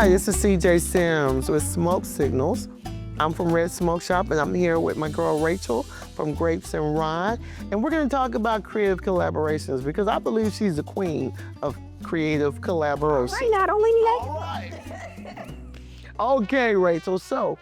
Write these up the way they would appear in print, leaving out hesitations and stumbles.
Hi, this is CJ Sims with Smoke Signals. I'm from Red Smoke Shop, and I'm here with my girl Rachel from Grapes and Rye. And we're gonna talk about creative collaborations because I believe she's the queen of creative collaboration. Right, not only me. All right. Okay, Rachel, so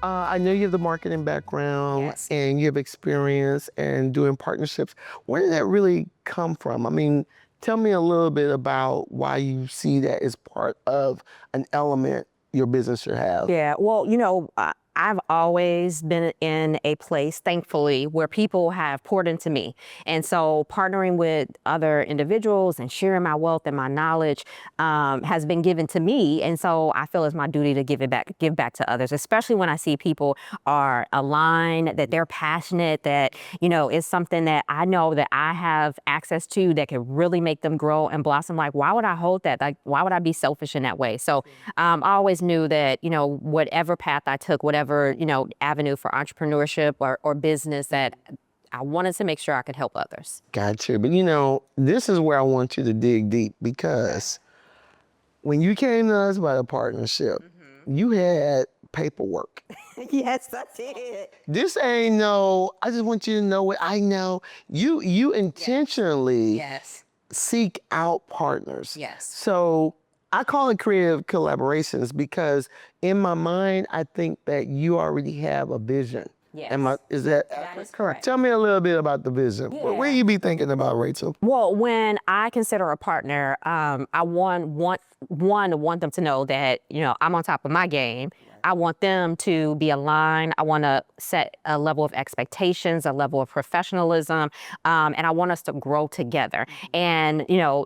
I know you have the marketing background. Yes. And you have experience in doing partnerships. Where did that really come from? I mean, tell me a little bit about why you see that as part of an element your business should have. Yeah, well, I've always been in a place, thankfully, where people have poured into me. And so partnering with other individuals and sharing my wealth and my knowledge has been given to me. And so I feel it's my duty to give back to others, especially when I see people are aligned, that they're passionate, that, it's something that I know that I have access to that can really make them grow and blossom. Like, why would I hold that? Like, why would I be selfish in that way? So I always knew that, whatever path I took, whatever, avenue for entrepreneurship or business, that I wanted to make sure I could help others. Gotcha. But this is where I want you to dig deep because when you came to us about a partnership, you had paperwork. Yes, I did. This ain't I just want you to know what I know. You intentionally Yes. seek out partners. Yes. So I call it creative collaborations because in my mind, I think that you already have a vision. Yes. Is that is correct. Tell me a little bit about the vision. Yeah. What do you be thinking about, Rachel? Well, when I consider a partner, I want them to know that, I'm on top of my game. I want them to be aligned. I want to set a level of expectations, a level of professionalism, and I want us to grow together. And,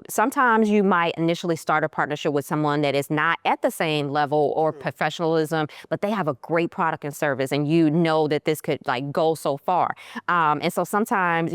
sometimes you might initially start a partnership with someone that is not at the same level or professionalism, but they have a great product and service, and that this could go so far. And so sometimes,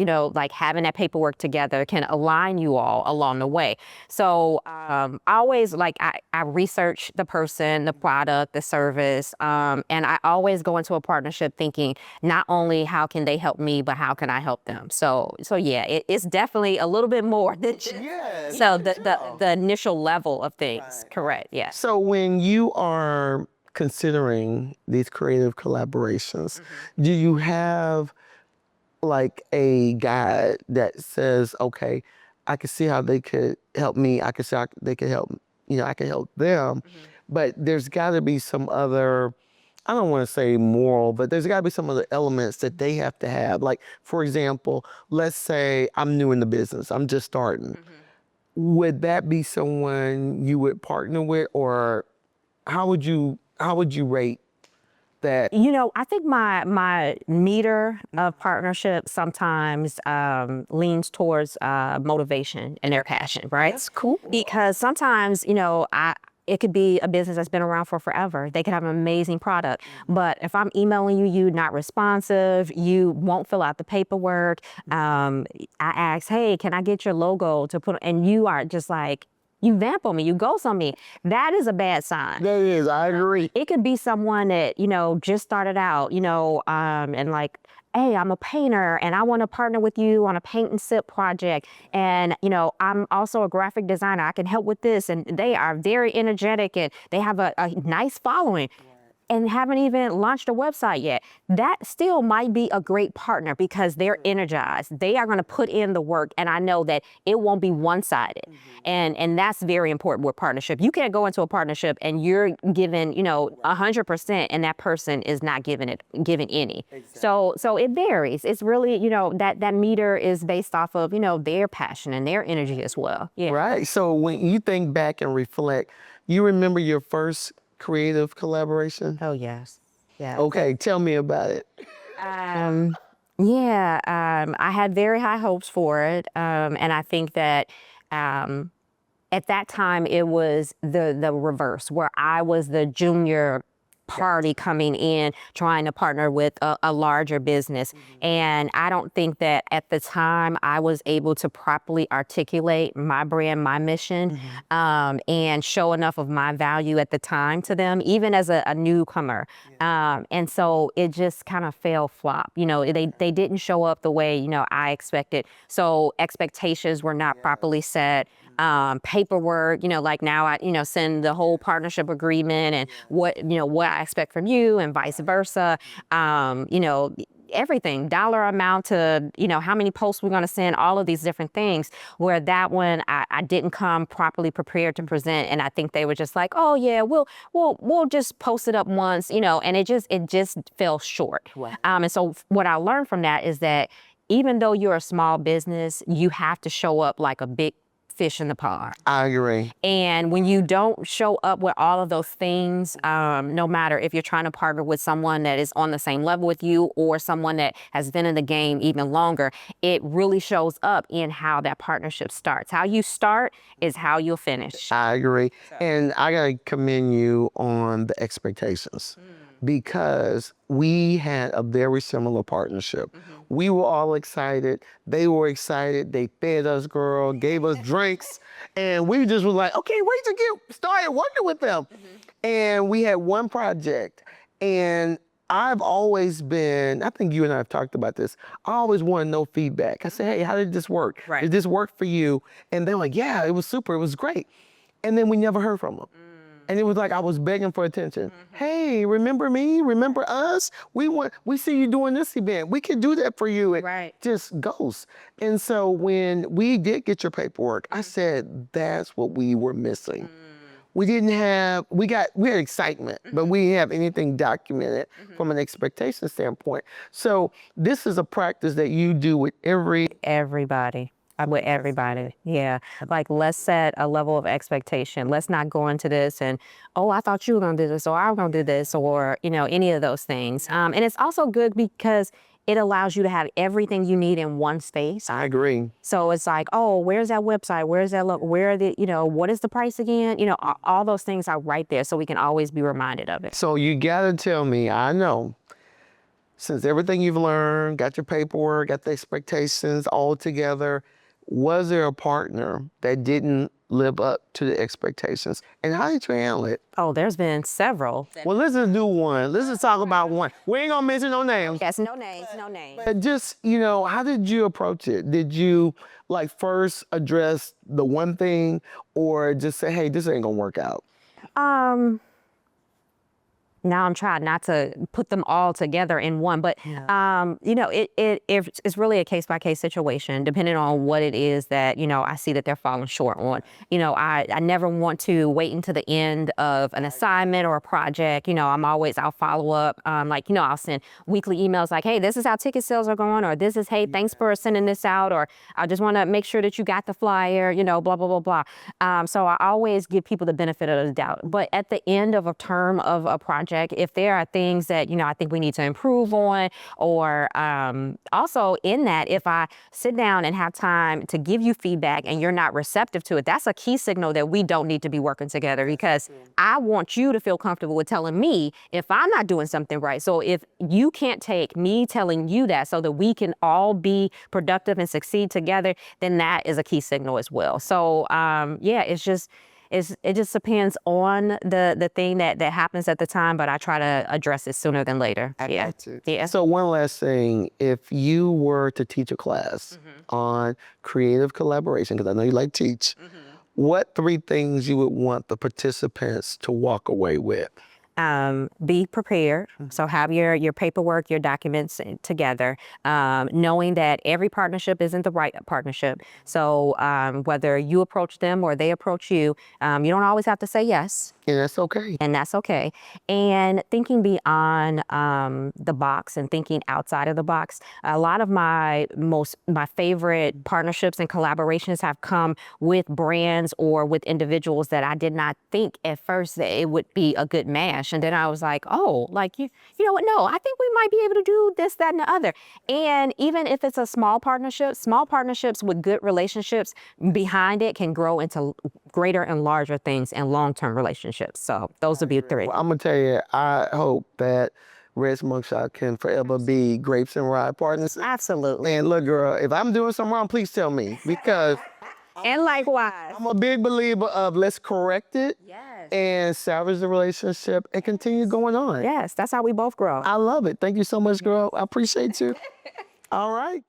having that paperwork together can align you all along the way. So I always I research the person, the product, the service. And I always go into a partnership thinking not only how can they help me, but how can I help them? So yeah, it's definitely a little bit more than just the initial level of things. Right. Correct. Yeah. So when you are considering these creative collaborations, do you have a guide that says, okay, I can see how they could help me. I can see how they could help, I can help them. But there's got to be some other, I don't want to say moral, but there's got to be some other elements that they have to have. Like, for example, let's say I'm new in the business. I'm just starting. Would that be someone you would partner with, or how would you rate that? I think my meter of partnership sometimes leans towards motivation and their passion, right? That's cool. Because sometimes, it could be a business that's been around for forever. They could have an amazing product. But if I'm emailing you're not responsive, you won't fill out the paperwork. I ask, hey, can I get your logo to put, and you are just like, you vamp on me, you ghost on me. That is a bad sign. That is, I agree. It could be someone that, just started out, and hey, I'm a painter and I want to partner with you on a paint and sip project. And, I'm also a graphic designer. I can help with this. And they are very energetic and they have a nice following. And haven't even launched a website yet. That still might be a great partner because they're energized. They are going to put in the work, and I know that it won't be one-sided. And that's very important with partnership. You can't go into a partnership and you're given, 100%, and that person is not given any. Exactly. So it varies. It's really, that meter is based off of, their passion and their energy as well. Yeah. Right. So when you think back and reflect, you remember your first creative collaboration? Oh, yes. Yeah. Okay, tell me about it. I had very high hopes for it. And I think that at that time it was the reverse, where I was the junior party coming in, trying to partner with a larger business. And I don't think that at the time I was able to properly articulate my brand, my mission, and show enough of my value at the time to them, even as a newcomer. And so it just kind of fell flop. They didn't show up the way, I expected. So expectations were not properly set. Paperwork, like now I, send the whole partnership agreement and what I expect from you and vice versa. Everything, dollar amount to, how many posts we're going to send, all of these different things, where that one I didn't come properly prepared to present. And I think they were just like, oh yeah, we'll just post it up once, and it just fell short. Wow. And so what I learned from that is that even though you're a small business, you have to show up like a big fish in the pond. I agree. And when you don't show up with all of those things, no matter if you're trying to partner with someone that is on the same level with you or someone that has been in the game even longer, it really shows up in how that partnership starts. How you start is how you'll finish. I agree. And I got to commend you on the expectations because we had a very similar partnership. We were all excited. They were excited. They fed us, girl, gave us drinks. And we just were like, okay, wait to get started working with them. And we had one project. And I've always been, I think you and I have talked about this, I always want to know feedback. I said, hey, how did this work? Right. Did this work for you? And they're like, yeah, it was super, it was great. And then we never heard from them. And it was like I was begging for attention. Hey, remember me? Remember us? We see you doing this event. We can do that for you. It Right. just goes. And so when we did get your paperwork, I said that's what we were missing. We didn't have, we had excitement, but we didn't have anything documented from an expectation standpoint. So this is a practice that you do with Everybody. With everybody. Yeah. Like, let's set a level of expectation. Let's not go into this and, oh, I thought you were going to do this, or I was going to do this, or, any of those things. And it's also good because it allows you to have everything you need in one space. I agree. So it's like, oh, where's that website? Where's that look? Where are the, what is the price again? All those things are right there, so we can always be reminded of it. So you got to tell me, I know, since everything you've learned, got your paperwork, got the expectations all together, was there a partner that didn't live up to the expectations? And how did you handle it? Oh, there's been several. Well, let's just do one. Let's just talk about one. We ain't gonna mention no names. Yes, no names, no names. But just, how did you approach it? Did you first address the one thing or just say, hey, this ain't gonna work out? Now I'm trying not to put them all together in one, but it's really a case-by-case situation, depending on what it is that I see that they're falling short on. I never want to wait until the end of an assignment or a project. I'll follow up. I'll send weekly emails like, hey, this is how ticket sales are going, or this is, hey, thanks for sending this out, or I just want to make sure that you got the flyer, blah, blah, blah, blah. So I always give people the benefit of the doubt. But at the end of a term of a project, if there are things that, I think we need to improve on, or also in that, if I sit down and have time to give you feedback and you're not receptive to it, that's a key signal that we don't need to be working together, because I want you to feel comfortable with telling me if I'm not doing something right. So if you can't take me telling you that so that we can all be productive and succeed together, then that is a key signal as well. So it just depends on the thing that happens at the time, but I try to address it sooner than later. Yeah. So one last thing, if you were to teach a class on creative collaboration, because I know you like to teach, what 3 things you would want the participants to walk away with? Be prepared. So have your paperwork, your documents together, knowing that every partnership isn't the right partnership. So whether you approach them or they approach you, you don't always have to say yes. And that's okay. And that's okay. And thinking beyond the box and thinking outside of the box. A lot of my favorite partnerships and collaborations have come with brands or with individuals that I did not think at first that it would be a good match. And then I was like, oh, you know what? No, I think we might be able to do this, that, and the other. And even if it's a small partnerships with good relationships behind it can grow into greater and larger things and long-term relationships. relationships. So those would be 3. Well, I'm gonna tell you, I hope that Red's Mugshot can forever be grapes and rye partners. Absolutely. And look, girl, if I'm doing something wrong, please tell me, because And likewise. I'm a big believer of let's correct it and salvage the relationship and continue going on. Yes, that's how we both grow. I love it. Thank you so much, girl. I appreciate you. All right.